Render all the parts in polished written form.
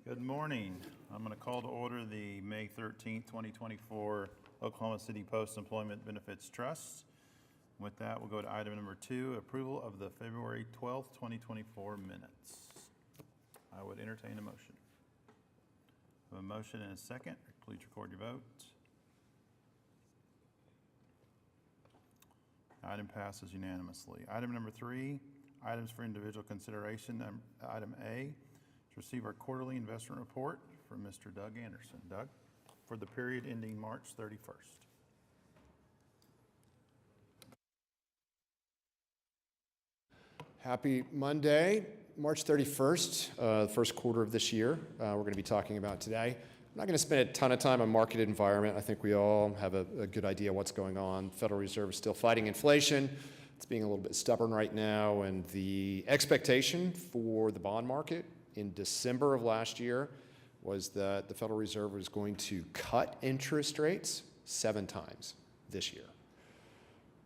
Good morning. I'm going to call to order the May 13th, 2024 Oklahoma City Post-Employment Benefits Trust. With that, we'll go to item number 2, approval of the February 12th, 2024 minutes. I would entertain a motion. A motion and a second. Please record your vote. Item passes unanimously. Item number 3, items for individual consideration. Item A, to receive our quarterly investment report from Mr. Doug Anderson. Doug, for the period ending March 31st. Happy Monday, March 31st, the first quarter of this year. We're going to be talking about today. I'm not going to spend a ton of time on market environment. I think we all have a good idea what's going on. The Federal Reserve is still fighting inflation. It's being a little bit stubborn right now, and the expectation for the bond market in December of last year was that the Federal Reserve was going to cut interest rates 7 times this year.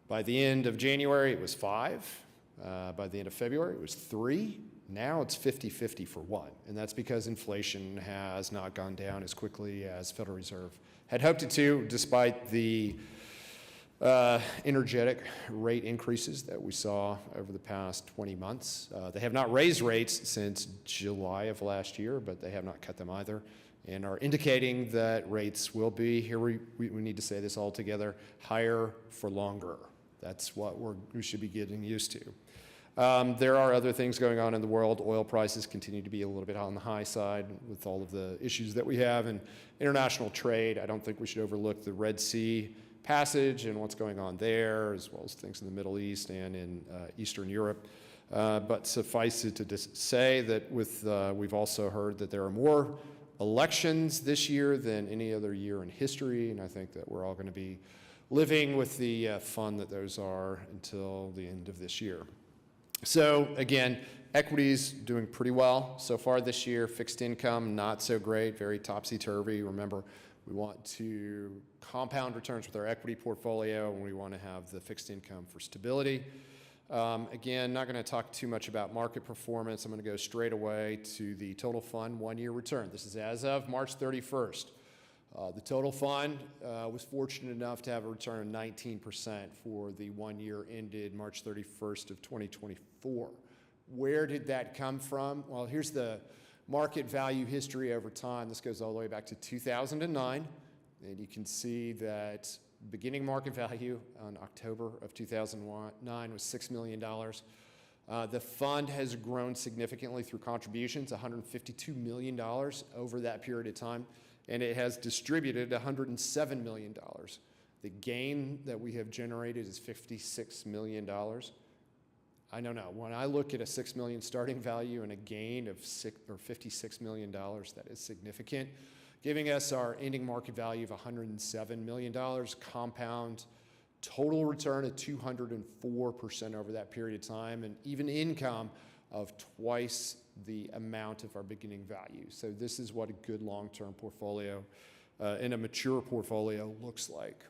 By the end of January, it was 5. By the end of February, it was 3. Now it's 50-50 for 1. And that's because inflation has not gone down as quickly as Federal Reserve had hoped it to, despite the energetic rate increases that we saw over the past 20 months. They have not raised rates since July of last year, but they have not cut them either, and are indicating that rates will be, here we need to say this all together, higher for longer. That's what we should be getting used to. There are other things going on in the world. Oil prices continue to be a little bit on the high side with all of the issues that we have in international trade. I don't think we should overlook the Red Sea passage and what's going on there, as well as things in the Middle East and in Eastern Europe. But suffice it to say that we've also heard that there are more elections this year than any other year in history, and I think that we're all going to be living with the fun that those are until the end of this year. So again, equities doing pretty well so far this year. Fixed income, not so great, very topsy-turvy. Remember, we want to compound returns with our equity portfolio, and we want to have the fixed income for stability. Again, not going to talk too much about market performance. I'm going to go straight away to the total fund 1-year return. This is as of March 31st. The total fund was fortunate enough to have a return of 19% for the 1 year ended March 31st of 2024. Where did that come from? Well, here's the market value history over time. This goes all the way back to 2009, and you can see that beginning market value on October of 2009 was $6 million. The fund has grown significantly through contributions, $152 million over that period of time, and it has distributed $107 million. The gain that we have generated is $56 million. I don't know. When I look at a $6 million starting value and a gain of $56 million, that is significant, giving us our ending market value of $107 million, compound total return of 204% over that period of time, and even income of twice the amount of our beginning value. So this is what a good long-term portfolio and a mature portfolio looks like.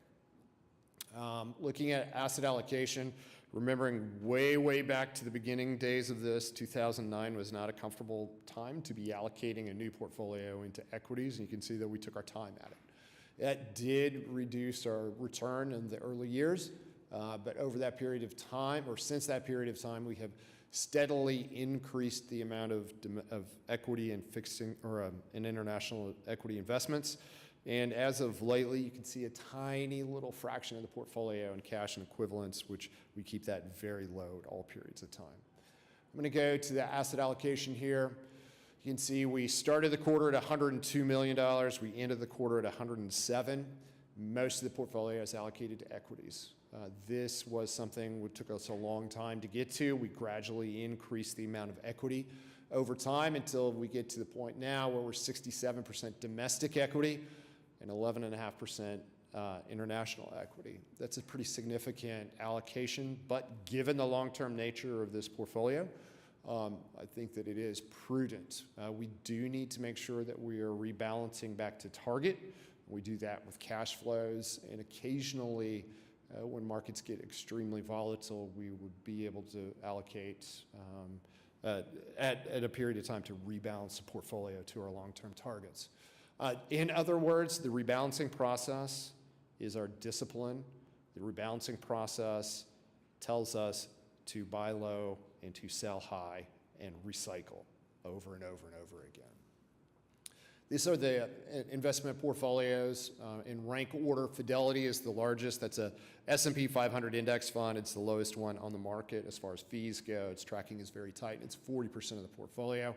Looking at asset allocation, remembering way back to the beginning days of this, 2009 was not a comfortable time to be allocating a new portfolio into equities, and you can see that we took our time at it. That did reduce our return in the early years, but over that period of time, or since that period of time, we have steadily increased the amount of equity and fixing or in international equity investments. And as of lately, you can see a tiny little fraction of the portfolio in cash and equivalents, which we keep that very low at all periods of time. I'm going to go to the asset allocation here. You can see we started the quarter at $102 million. We ended the quarter at $107. Most of the portfolio is allocated to equities. This was something that took us a long time to get to. We gradually increased the amount of equity over time until we get to the point now where we're 67% domestic equity and 11.5% international equity. That's a pretty significant allocation, but given the long-term nature of this portfolio, I think that it is prudent. We do need to make sure that we are rebalancing back to target. We do that with cash flows, and occasionally when markets get extremely volatile, we would be able to allocate at a period of time to rebalance the portfolio to our long-term targets. In other words, the rebalancing process is our discipline. The rebalancing process tells us to buy low and to sell high and recycle over and over and over again. These are the investment portfolios in rank order. Fidelity is the largest. That's a S&P 500 index fund. It's the lowest one on the market as far as fees go. Its tracking is very tight. It's 40% of the portfolio.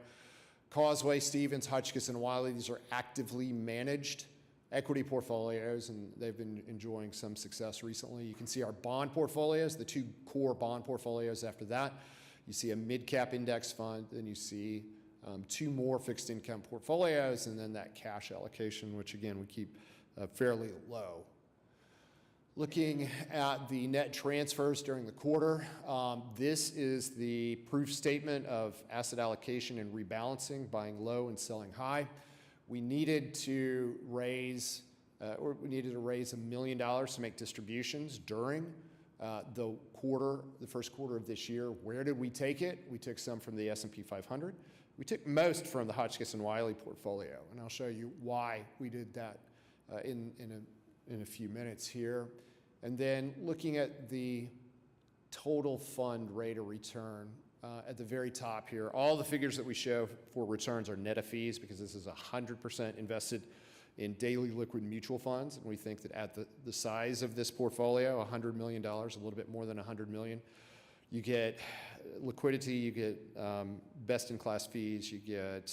Causeway, Stevens, Hutchison, Wiley, these are actively managed equity portfolios, and they've been enjoying some success recently. You can see our bond portfolios, the two core bond portfolios after that. You see a mid-cap index fund, then you see two more fixed income portfolios, and then that cash allocation, which again, we keep fairly low. Looking at the net transfers during the quarter, this is the proof statement of asset allocation and rebalancing, buying low and selling high. We needed to raise $1 million to make distributions during the first quarter of this year. Where did we take it? We took some from the S&P 500. We took most from the Hutchison Wiley portfolio, and I'll show you why we did that in a few minutes here. And then looking at the total fund rate of return at the very top here, all the figures that we show for returns are net of fees because this is 100% invested in daily liquid mutual funds, and we think that at the size of this portfolio, $100 million, a little bit more than $100 million, you get liquidity, you get best-in-class fees, you get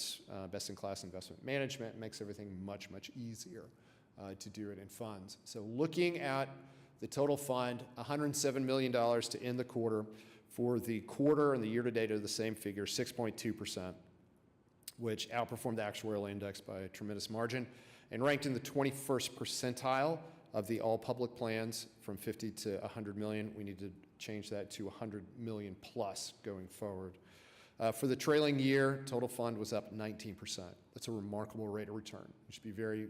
best-in-class investment management. It makes everything much, much easier to do it in funds. So looking at the total fund, $107 million to end the quarter. For the quarter and the year-to-date are the same figure, 6.2%, which outperformed the actuarial index by a tremendous margin and ranked in the 21st percentile of the all public plans from 50 to 100 million. We need to change that to 100 million plus going forward. For the trailing year, total fund was up 19%. That's a remarkable rate of return. You should be very,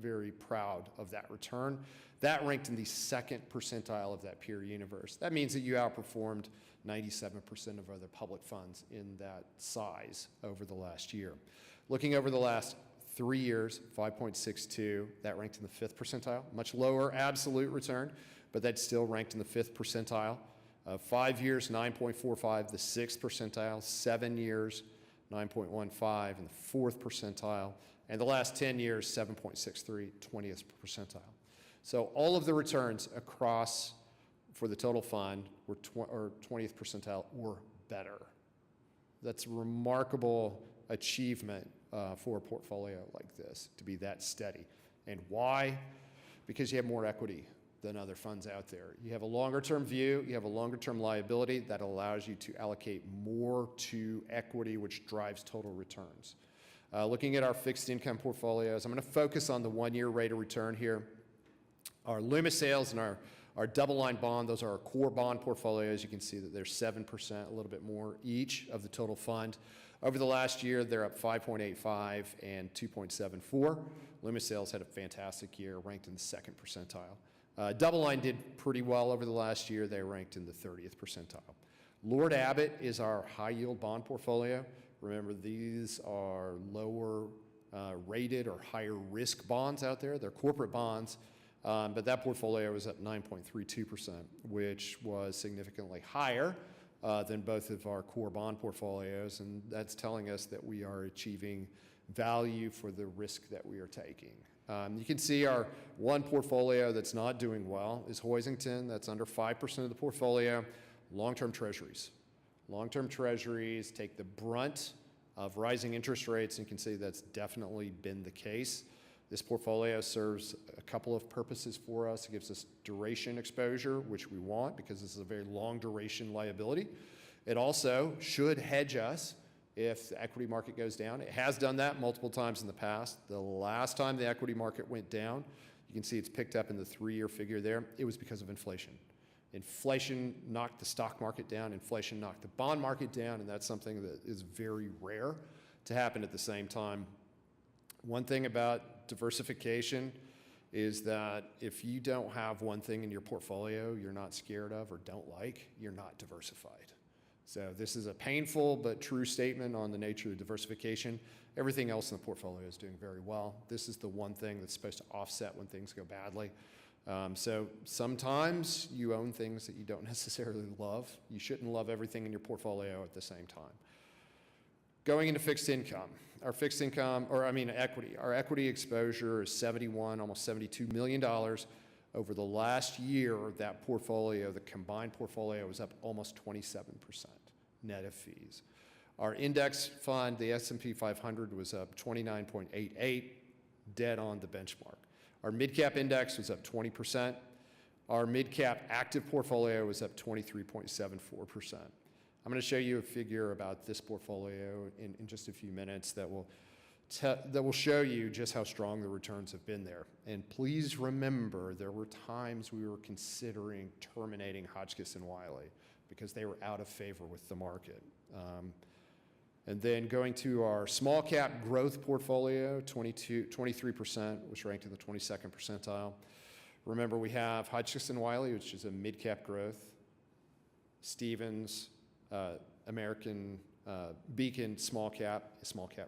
very proud of that return. That ranked in the second percentile of that peer universe. That means that you outperformed 97% of other public funds in that size over the last year. Looking over the last 3 years, 5.62, that ranked in the fifth percentile, much lower absolute return, but that's still ranked in the fifth percentile. 5 years, 9.45, the sixth percentile. 7 years, 9.15, in the fourth percentile. And the last 10 years, 7.63, 20th percentile. So all of the returns across for the total fund were 20th percentile or better. That's a remarkable achievement for a portfolio like this, to be that steady. And why? Because you have more equity than other funds out there. You have a longer-term view, you have a longer-term liability that allows you to allocate more to equity, which drives total returns. Looking at our fixed income portfolios, I'm going to focus on the one-year rate of return here. Our Loomis sales and our double-line bond, those are our core bond portfolios. You can see that they're 7%, a little bit more each of the total fund. Over the last year, they're up 5.85 and 2.74. Loomis sales had a fantastic year, ranked in the second percentile. Double line did pretty well over the last year. They ranked in the 30th percentile. Lord Abbett is our high-yield bond portfolio. Remember, these are lower rated or higher risk bonds out there. They're corporate bonds, but that portfolio was up 9.32%, which was significantly higher than both of our core bond portfolios, and that's telling us that we are achieving value for the risk that we are taking. You can see our one portfolio that's not doing well is Hoisington. That's under 5% of the portfolio. Long-term treasuries. Long-term treasuries take the brunt of rising interest rates, and you can see that's definitely been the case. This portfolio serves a couple of purposes for us. It gives us duration exposure, which we want because this is a very long duration liability. It also should hedge us if the equity market goes down. It has done that multiple times in the past. The last time the equity market went down, you can see it's picked up in the 3-year figure there. It was because of inflation. Inflation knocked the stock market down. Inflation knocked the bond market down, and that's something that is very rare to happen at the same time. One thing about diversification is that if you don't have one thing in your portfolio you're not scared of or don't like, you're not diversified. So this is a painful but true statement on the nature of diversification. Everything else in the portfolio is doing very well. This is the one thing that's supposed to offset when things go badly. So sometimes you own things that you don't necessarily love. You shouldn't love everything in your portfolio at the same time. Going into fixed income, equity. Our equity exposure is almost $72 million. Over the last year, that portfolio, the combined portfolio, was up almost 27% net of fees. Our index fund, the S&P 500, was up 29.88, dead on the benchmark. Our mid-cap index was up 20%. Our mid-cap active portfolio was up 23.74%. I'm going to show you a figure about this portfolio in just a few minutes that will show you just how strong the returns have been there. And please remember, there were times we were considering terminating Hotchkiss and Wiley because they were out of favor with the market. And then going to our small cap growth portfolio, 23% was ranked in the 22nd percentile. Remember, we have Hotchkiss and Wiley, which is a mid-cap growth, Stevens, American Beacon, small cap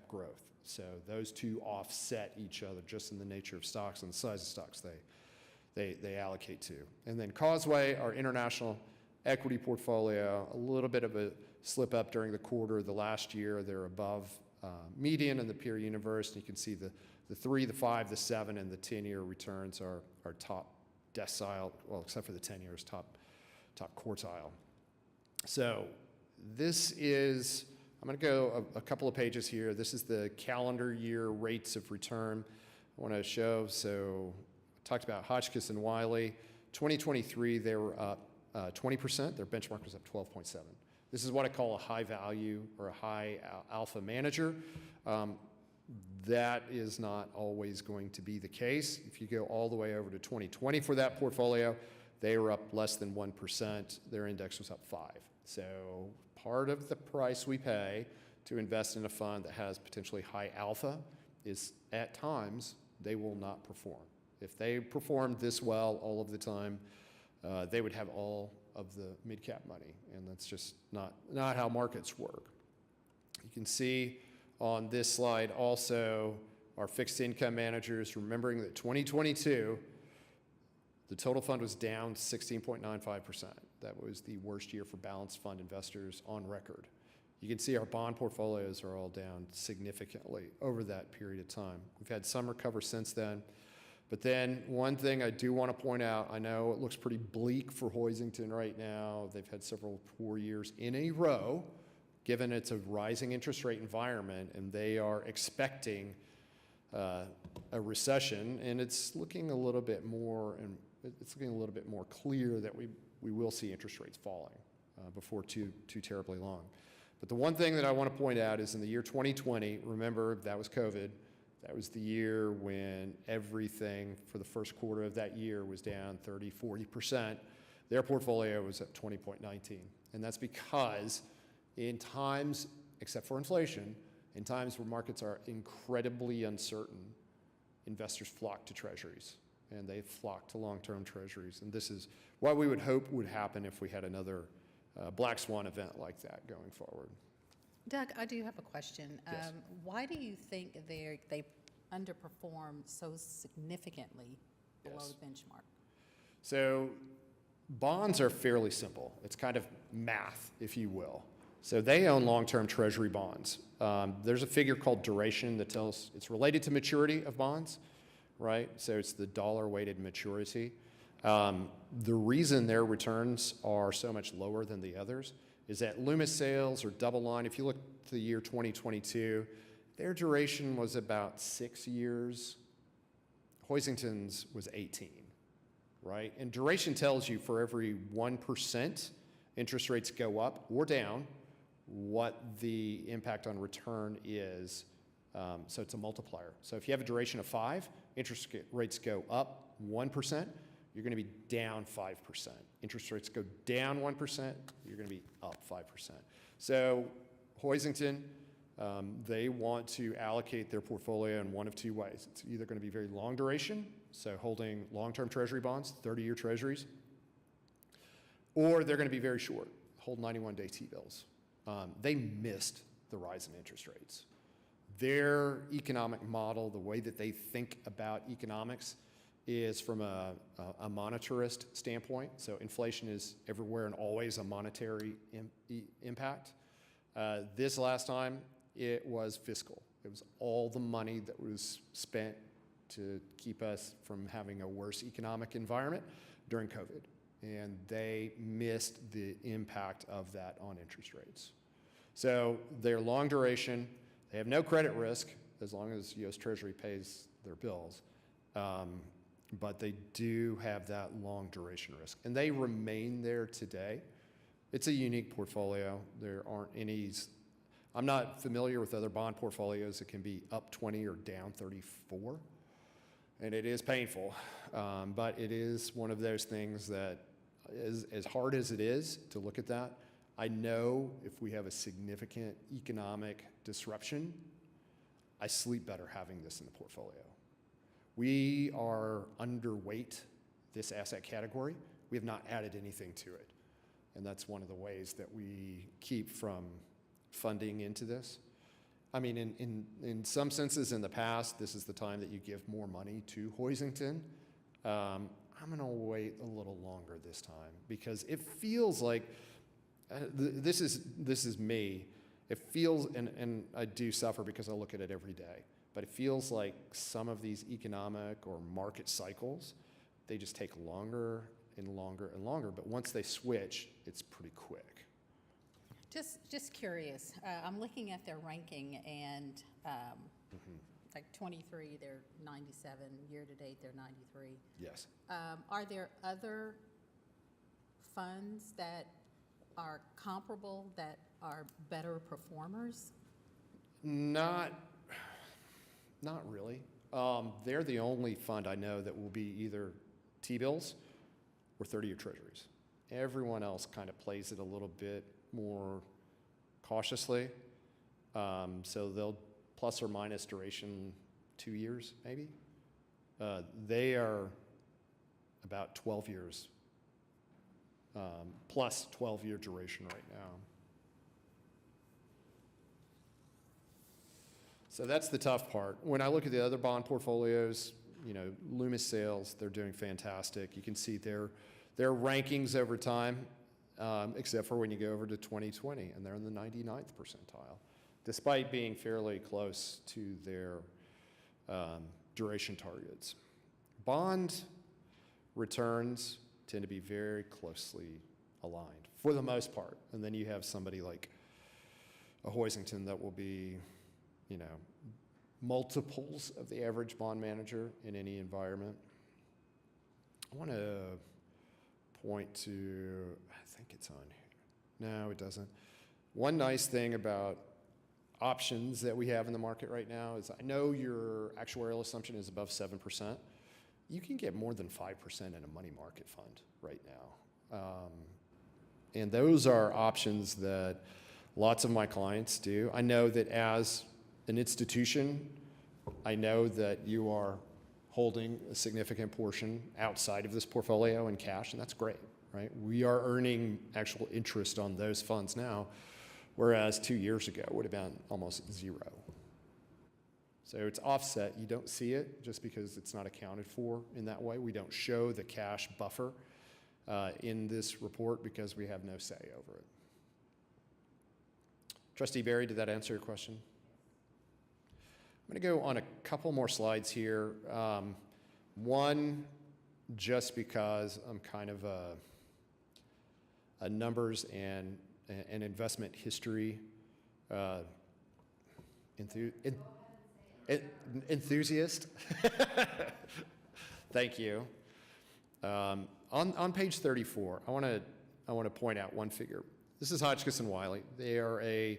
growth. So those two offset each other just in the nature of stocks and the size of stocks they allocate to. And then Causeway, our international equity portfolio, a little bit of a slip up during the quarter. The last year, they're above median in the peer universe. And you can see the 3, the 5, the 7, and the 10-year returns are top decile, well, except for the 10 years, top quartile. So this is, I'm going to go a couple of pages here. This is the calendar year rates of return I want to show. So I talked about Hotchkiss and Wiley. 2023, they were up 20%. Their benchmark was up 12.7. This is what I call a high value or a high alpha manager. That is not always going to be the case. If you go all the way over to 2020 for that portfolio, they were up less than 1%. Their index was up 5. So part of the price we pay to invest in a fund that has potentially high alpha is at times they will not perform. If they performed this well all of the time, they would have all of the mid-cap money, and that's just not how markets work. You can see on this slide also our fixed income managers, remembering that 2022, the total fund was down 16.95%. That was the worst year for balanced fund investors on record. You can see our bond portfolios are all down significantly over that period of time. We've had some recover since then. But then one thing I do want to point out, I know it looks pretty bleak for Hoisington right now. They've had several poor years in a row, given it's a rising interest rate environment, and they are expecting a recession, and it's looking a little bit more clear that we will see interest rates falling before too terribly long. But the one thing that I want to point out is in the year 2020, remember that was COVID. That was the year when everything for the first quarter of that year was down 30, 40%. Their portfolio was at 20.19. And that's because in times, except for inflation, in times where markets are incredibly uncertain, investors flock to treasuries, and they flock to long-term treasuries. And this is what we would hope would happen if we had another black swan event like that going forward. Doug, I do have a question. Yes. Why do you think they underperform so significantly below Yes. the benchmark? So bonds are fairly simple. It's kind of math, if you will. So they own long-term treasury bonds. There's a figure called duration that tells it's related to maturity of bonds, right? So it's the dollar-weighted maturity. The reason their returns are so much lower than the others is that Loomis Sayles or Double Line, if you look to the year 2022, their duration was about 6 years. Hoisington's was 18, right? And duration tells you for every 1% interest rates go up or down, what the impact on return is. So it's a multiplier. So if you have a duration of 5, interest rates go up 1%, you're going to be down 5%. Interest rates go down 1%, you're going to be up 5%. So Hoisington, they want to allocate their portfolio in one of two ways. It's either going to be very long duration, so holding long-term treasury bonds, 30-year treasuries, or they're going to be very short, hold 91-day T-bills. they missed the rise in interest rates. Their economic model, the way that they think about economics, is from a monetarist standpoint. So inflation is everywhere and always a monetary impact. This last time, it was fiscal. It was all the money that was spent to keep us from having a worse economic environment during COVID. And they missed the impact of that on interest rates. So they're long duration. They have no credit risk as long as U.S. Treasury pays their bills. But they do have that long duration risk. And they remain there today. It's a unique portfolio. There aren't any, I'm not familiar with other bond portfolios that can be up 20 or down 34. And it is painful. But it is one of those things that, as hard as it is to look at that, I know if we have a significant economic disruption, I sleep better having this in the portfolio. We are underweight this asset category. We have not added anything to it. And that's one of the ways that we keep from funding into this. I mean, in some senses in the past, this is the time that you give more money to Hoisington. I'm going to wait a little longer this time because it feels like, this is me. It feels, and I do suffer because I look at it every day, but it feels like some of these economic or market cycles, they just take longer and longer and longer. But once they switch, it's pretty quick. Just curious, I'm looking at their ranking and like 23, they're 97, year-to-date they're 93. Yes. Are there other funds that are comparable that are better performers? Not really. They're the only fund I know that will be either T-bills or 30-year treasuries. Everyone else kind of plays it a little bit more cautiously. So they'll plus or minus duration 2 years, maybe. They are about 12 years, plus 12-year duration right now. So that's the tough part. When I look at the other bond portfolios, you know, Loomis Sayles, they're doing fantastic. You can see their rankings over time, except for when you go over to 2020, and they're in the 99th percentile, despite being fairly close to their duration targets. Bond returns tend to be very closely aligned, for the most part. And then you have somebody like a Hoisington that will be, you know, multiples of the average bond manager in any environment. I want to point to, I think it's on here. No, it doesn't. One nice thing about options that we have in the market right now is I know your actuarial assumption is above 7%. You can get more than 5% in a money market fund right now. And those are options that lots of my clients do. I know that as an institution, I know that you are holding a significant portion outside of this portfolio in cash, and that's great, right? We are earning actual interest on those funds now, whereas 2 years ago would have been almost zero. So it's offset. You don't see it just because it's not accounted for in that way. We don't show the cash buffer in this report because we have no say over it. Trustee Barry, did that answer your question? I'm going to go on a couple more slides here. One, just because I'm kind of a numbers and an investment history enthusiast. Thank you. On page 34, I want to point out one figure. This is Hotchkiss and Wiley. They are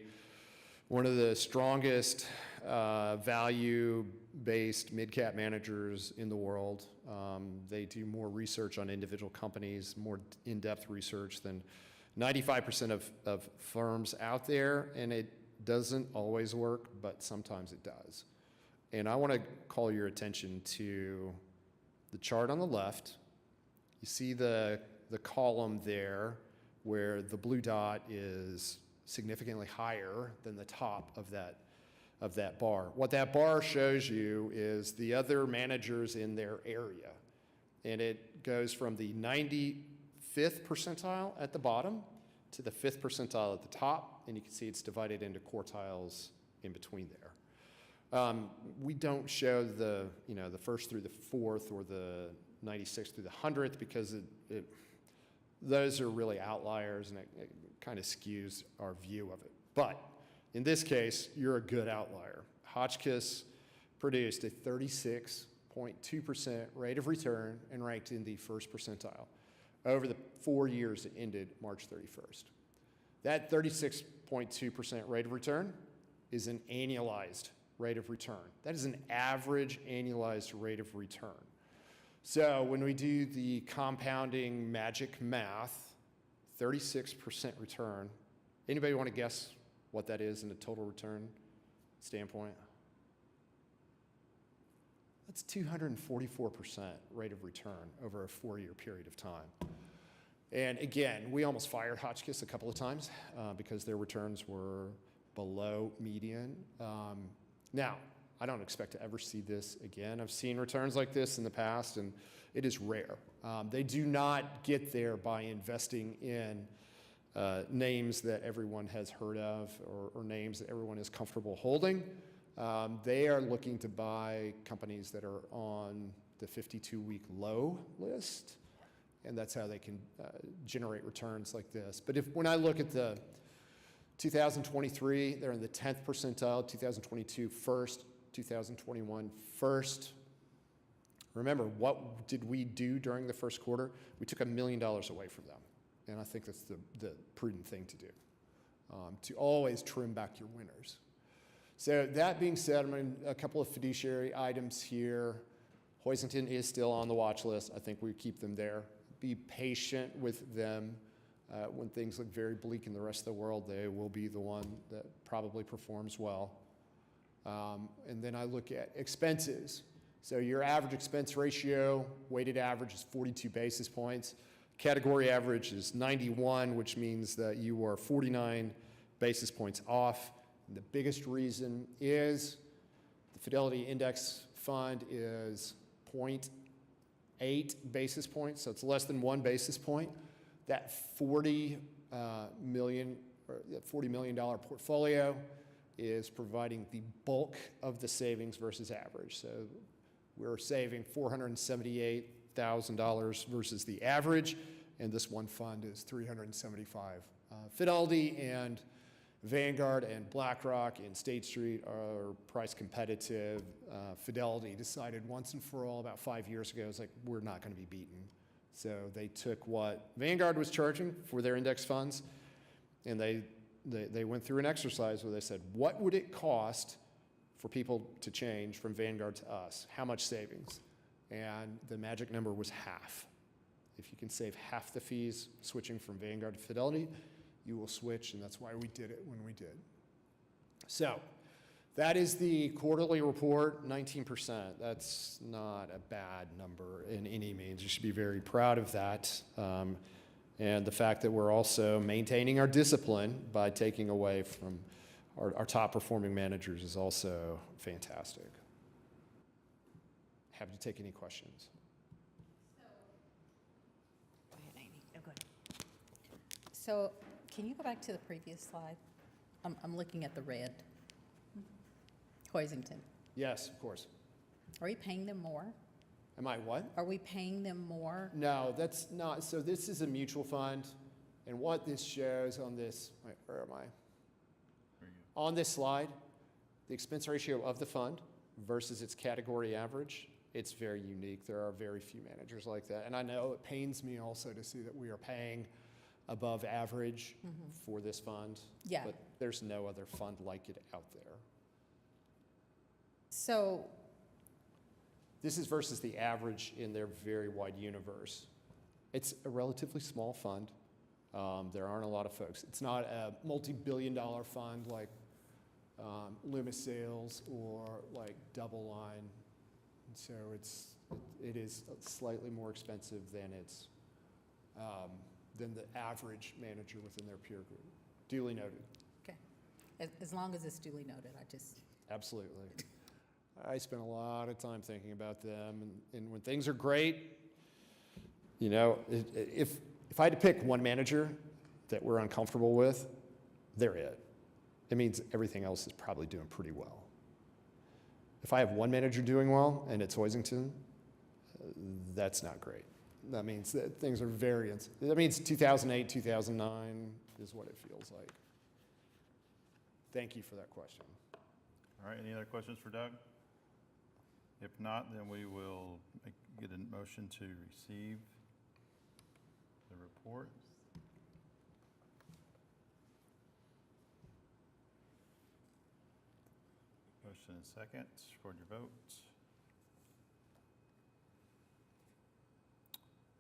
one of the strongest value-based mid-cap managers in the world. They do more research on individual companies, more in-depth research than 95% of firms out there, and it doesn't always work, but sometimes it does. And I want to call your attention to the chart on the left. You see the column there where the blue dot is significantly higher than the top of that bar. What that bar shows you is the other managers in their area. And it goes from the 95th percentile at the bottom to the 5th percentile at the top. And you can see it's divided into quartiles in between there. We don't show the first through the fourth or the 96th through the 100th because those are really outliers and it kind of skews our view of it. But in this case, you're a good outlier. Hotchkiss produced a 36.2% rate of return and ranked in the first percentile over the 4 years that ended March 31st. That 36.2% rate of return is an annualized rate of return. That is an average annualized rate of return. So when we do the compounding magic math, 36% return, anybody want to guess what that is in a total return standpoint? That's 244% rate of return over a 4-year period of time. And again, we almost fired Hotchkiss a couple of times because their returns were below median. Now, I don't expect to ever see this again. I've seen returns like this in the past, and it is rare. They do not get there by investing in names that everyone has heard of or names that everyone is comfortable holding. They are looking to buy companies that are on the 52-week low list, and that's how they can generate returns like this. But when I look at the 2023, they're in the 10th percentile, 2022 first, 2021 first. Remember, what did we do during the first quarter? We took $1 million away from them, and I think that's the prudent thing to do, to always trim back your winners. So that being said, I'm in a couple of fiduciary items here. Hoisington is still on the watch list. I think we keep them there. Be patient with them. When things look very bleak in the rest of the world, they will be the one that probably performs well. And then I look at expenses. So your average expense ratio, weighted average is 42 basis points. Category average is 91, which means that you are 49 basis points off. And the biggest reason is the Fidelity Index Fund is 0.8 basis points, so it's less than 1 basis point. That $40 million portfolio is providing the bulk of the savings versus average. So we're saving $478,000 versus the average, and this one fund is $375,000. Fidelity and Vanguard and BlackRock and State Street are price competitive. Fidelity decided once and for all about 5 years ago, it's like, we're not going to be beaten. So they took what Vanguard was charging for their index funds, and they went through an exercise where they said, what would it cost for people to change from Vanguard to us? How much savings? And the magic number was half. If you can save half the fees switching from Vanguard to Fidelity, you will switch, and that's why we did it when we did. So that is the quarterly report, 19%. That's not a bad number in any means. You should be very proud of that. And the fact that we're also maintaining our discipline by taking away from our top performing managers is also fantastic. Happy to take any questions. Go ahead, Amy. Oh, good. So can you go back to the previous slide? I'm looking at the red. Hoisington. Yes, of course. Are we paying them more? Am I what? Are we paying them more? No, that's not. So this is a mutual fund, and what this shows on this, wait, where am I? On this slide, the expense ratio of the fund versus its category average, it's very unique. There are very few managers like that. And I know it pains me also to see that we are paying above average for this fund. Yeah. But there's no other fund like it out there. So This is versus the average in their very wide universe. It's a relatively small fund. There aren't a lot of folks. It's not a multi-billion-dollar fund like Loomis Sales or like Double Line. And so it is slightly more expensive than than the average manager within their peer group. Duly noted. as long as it's duly noted, I just, Absolutely. I spend a lot of time thinking about them, and when things are great, you know, if I had to pick one manager that we're uncomfortable with, they're it. It means everything else is probably doing pretty well. If I have one manager doing well and it's Hoisington, that's not great. That means that things are that means 2008, 2009 is what it feels like. Thank you for that question. All right, any other questions for Doug? If not, then we will get a motion to receive the report. Motion and second, record your vote.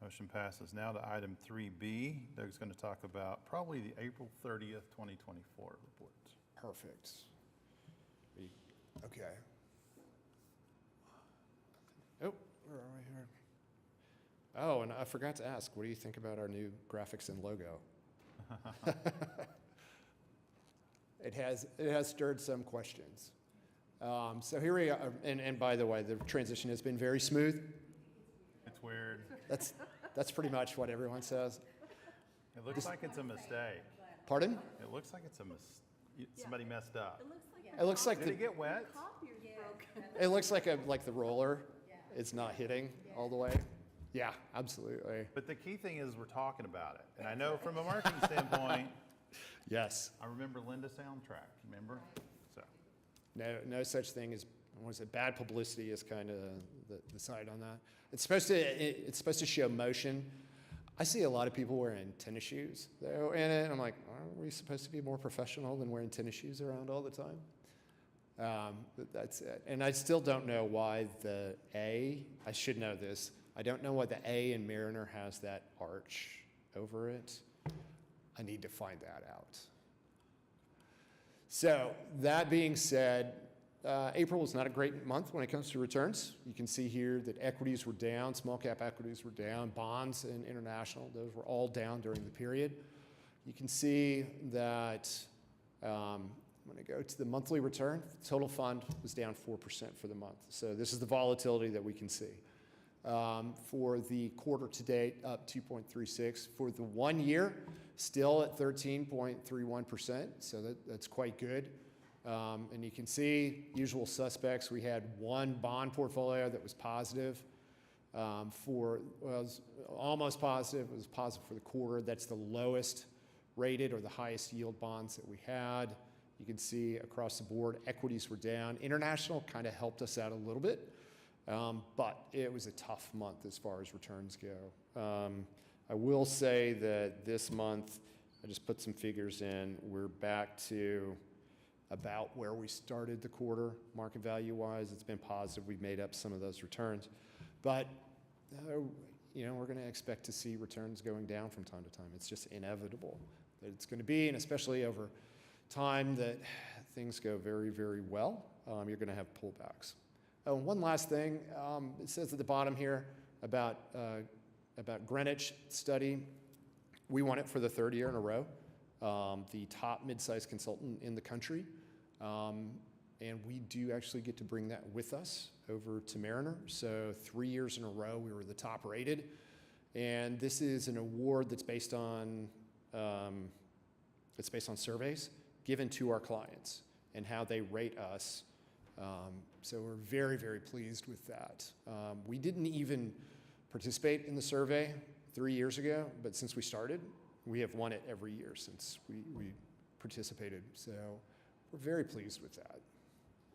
Motion passes. Now to item 3B. Doug's going to talk about probably the April 30th, 2024 report. Perfect. Okay. Oh, where are we here? Oh, and I forgot to ask, what do you think about our new graphics and logo? It has stirred some questions. So here we are, and by the way, the transition has been very smooth. It's weird. That's pretty much what everyone says. It looks like it's a mistake. Pardon? It looks like it's somebody messed up. It looks like Did it get wet? it looks like the roller. It's not hitting all the way. Yeah, absolutely. But the key thing is we're talking about it. And I know from a marketing standpoint, Yes. I remember Linda Soundtrack, remember? So, No such thing as, what is it, bad publicity is kind of the side on that. It's supposed to show motion. I see a lot of people wearing tennis shoes though in it, and I'm like, aren't we supposed to be more professional than wearing tennis shoes around all the time? But that's it. And I still don't know why the A, I should know this, I don't know why the A in Mariner has that arch over it. I need to find that out. So that being said, April was not a great month when it comes to returns. You can see here that equities were down, small cap equities were down, bonds and international, those were all down during the period. You can see that I'm going to go to the monthly return. The total fund was down 4% for the month. So this is the volatility that we can see. For the quarter to date, up 2.36. For the 1 year, still at 13.31%. So that's quite good. And you can see usual suspects. We had one bond portfolio that was positive was almost positive. It was positive for the quarter. That's the lowest rated or the highest yield bonds that we had. You can see across the board, equities were down. International kind of helped us out a little bit, but it was a tough month as far as returns go. I will say that this month, I just put some figures in. We're back to about where we started the quarter, market value-wise. It's been positive. We've made up some of those returns. But, you know, we're going to expect to see returns going down from time to time. It's just inevitable that it's going to be, and especially over time that things go very, very well, you're going to have pullbacks. Oh, one last thing. It says at the bottom here about Greenwich study. We won it for the third year in a row. The top mid-sized consultant in the country. And we do actually get to bring that with us over to Mariner. So 3 years in a row, we were the top rated. And this is an award that's based on surveys given to our clients and how they rate us. So we're very, very pleased with that. We didn't even participate in the survey 3 years ago, but since we started, we have won it every year since we participated. So we're very pleased with that.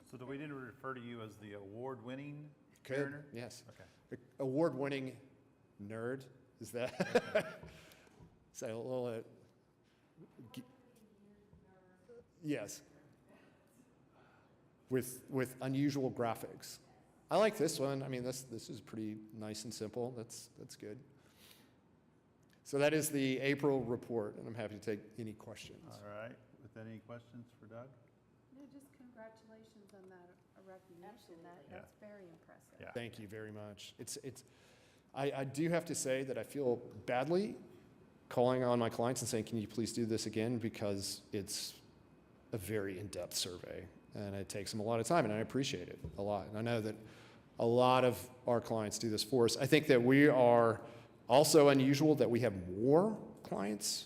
So do we need to refer to you as the award-winning Good. Mariner? Yes. Okay. Award-winning nerd, is that? Okay. So a little, yes. With unusual graphics. I like this one. I mean, this is pretty nice and simple. That's good. So that is the April report, and I'm happy to take any questions. All right. With any questions for Doug? No, just congratulations on that recognition. That's very impressive. Yeah. Thank you very much. I do have to say that I feel badly calling on my clients and saying, can you please do this again? Because it's a very in-depth survey, and it takes them a lot of time, and I appreciate it a lot. And I know that a lot of our clients do this for us. I think that we are also unusual that we have more clients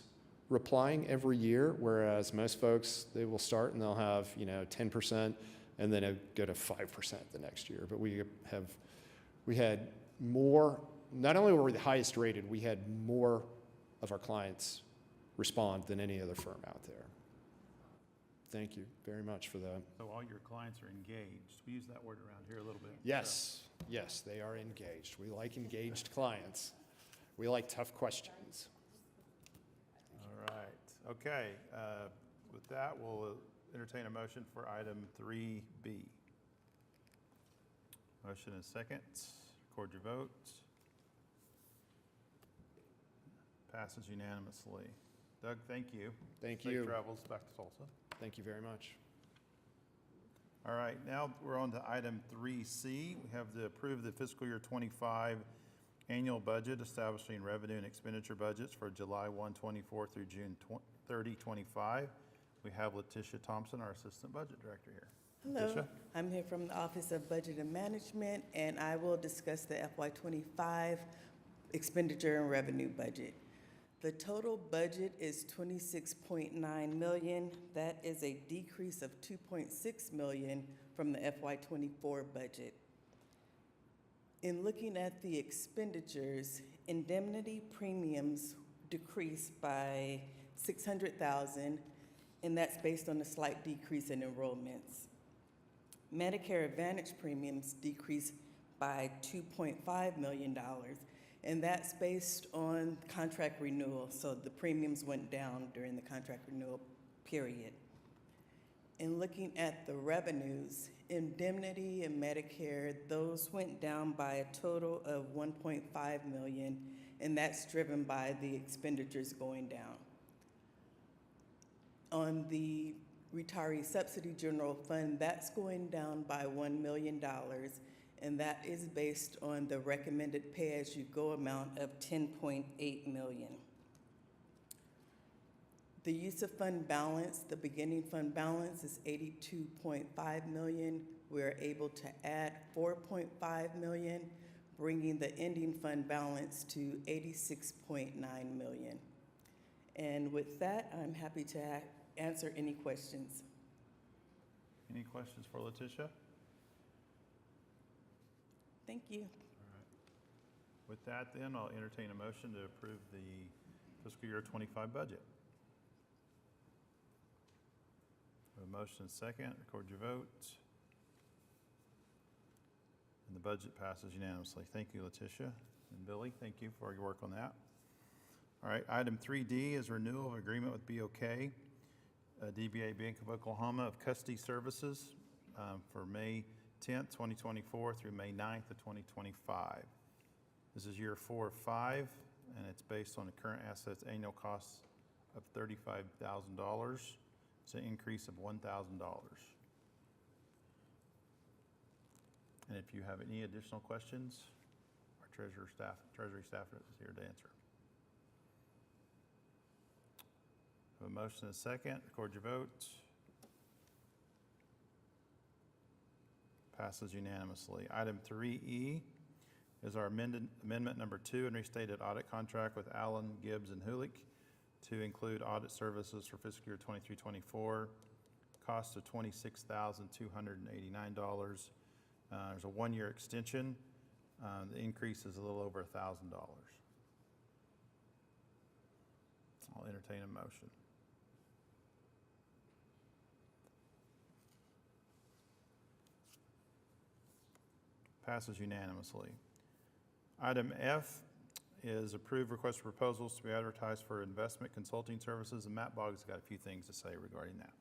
replying every year, whereas most folks, they will start and they'll have, 10%, and then it'll go to 5% the next year. But we had more, not only were we the highest rated, we had more of our clients respond than any other firm out there. Thank you very much for that. So all your clients are engaged. We use that word around here a little bit. Yes, they are engaged. We like engaged clients. We like tough questions. All right, okay. With that, we'll entertain a motion for item 3B. Motion and second. Record your vote. Passes unanimously. Doug, thank you. Thank Safe you. travels back to Tulsa. Thank you very much. All right, now we're on to item 3C. We have to approve the fiscal year 25 annual budget establishing revenue and expenditure budgets for July 1, 24 through June 30, 25. We have Letitia Thompson, our Assistant Budget Director here. Hello, Letitia? I'm here from the Office of Budget and Management, and I will discuss the FY25 expenditure and revenue budget. The total budget is $26.9 million. That is a decrease of $2.6 million from the FY24 budget. In looking at the expenditures, indemnity premiums decreased by $600,000, and that's based on a slight decrease in enrollments. Medicare Advantage premiums decreased by $2.5 million, and that's based on contract renewal, so the premiums went down during the contract renewal period. In looking at the revenues, indemnity and Medicare, those went down by a total of $1.5 million, and that's driven by the expenditures going down. On the retiree subsidy general fund, that's going down by $1 million, and that is based on the recommended pay-as-you-go amount of $10.8 million. The use of fund balance, the beginning fund balance is $82.5 million. We're able to add $4.5 million, bringing the ending fund balance to $86.9 million. And with that, I'm happy to answer any questions. Any questions for Letitia? Thank you. With that, then, I'll entertain a motion to approve the fiscal year 25 budget. A motion and second. Record your vote. And the budget passes unanimously. Thank you, Letitia. And Billy, thank you for your work on that. All right, item 3D is renewal of agreement with BOK, DBA Bank of Oklahoma of custody services for May 10th, 2024 through May 9th of 2025. This is year 4 of 5, and it's based on the current assets annual costs of $35,000. It's an increase of $1,000. And if you have any additional questions, our treasury staff is here to answer. A motion and a second. Record your vote. Passes unanimously. Item 3E is our amendment number 2 and restated audit contract with Allen, Gibbs, and Hulick to include audit services for fiscal year 23-24. Cost of $26,289. There's a 1-year extension. The increase is a little over $1,000. I'll entertain a motion. Passes unanimously. Item F is approved request for proposals to be advertised for investment consulting services, and Matt Boggs has got a few things to say regarding that.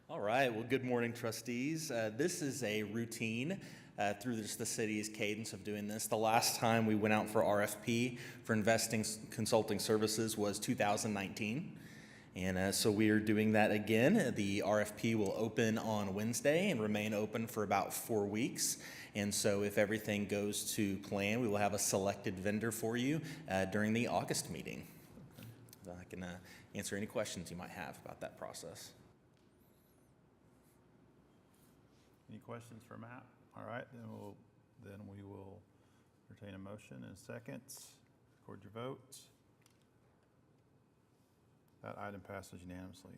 All right, well, good morning, trustees. This is a routine through just the city's cadence of doing this. The last time we went out for RFP for investing consulting services was 2019. And so we are doing that again. The RFP will open on Wednesday and remain open for about 4 weeks. And so if everything goes to plan, we will have a selected vendor for you during the August meeting. So I can answer any questions you might have about that process. Any questions for Matt? All right, then we will entertain a motion in a second. Record your vote. That item passes unanimously.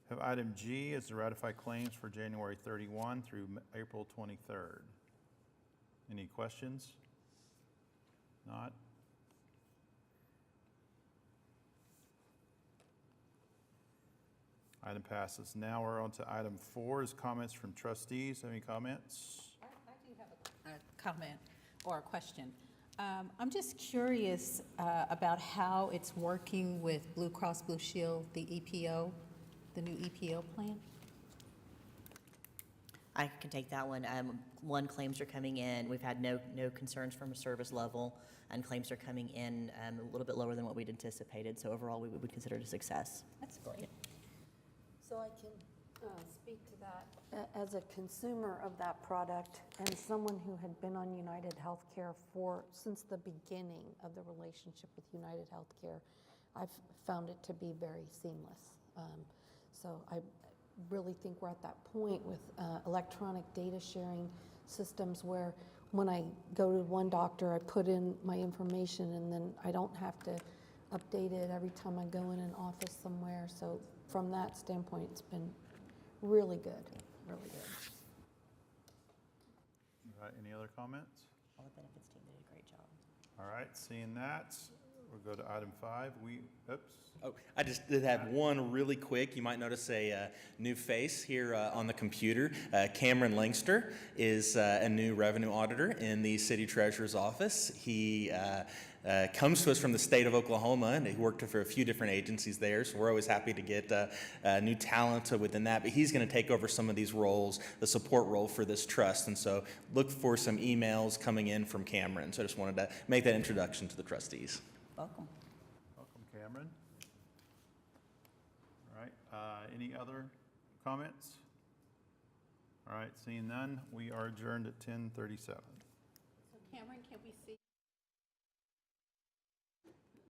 Have item G is to ratify claims for January 31 through April 23rd. Any questions? Not? Item passes. Now we're on to item 4 is comments from trustees. Have any comments? I do have a comment or a question. I'm just curious about how it's working with Blue Cross Blue Shield, the EPO, the new EPO plan. I can take that one. Claims are coming in. We've had no concerns from a service level, and claims are coming in a little bit lower than what we'd anticipated. So overall, we would consider it a success. That's great. So I can speak to that. As a consumer of that product and someone who had been on United Healthcare since the beginning of the relationship with United Healthcare, I've found it to be very seamless. So I really think we're at that point with electronic data sharing systems where when I go to one doctor, I put in my information and then I don't have to update it every time I go in an office somewhere. So from that standpoint, it's been really good, really good. All right, any other comments? All the benefits team did a great job. All right, seeing that, we'll go to item 5. Oh, I just did have one really quick. You might notice a new face here on the computer. Cameron Langster is a new revenue auditor in the city treasurer's office. He comes to us from the state of Oklahoma, and he worked for a few different agencies there, so we're always happy to get new talent within that. But he's going to take over some of these roles, the support role for this trust, and so look for some emails coming in from Cameron. So I just wanted to make that introduction to the trustees. Welcome. Welcome, Cameron. All right, any other comments? All right, seeing none, we are adjourned at 10:37. So Cameron, can we see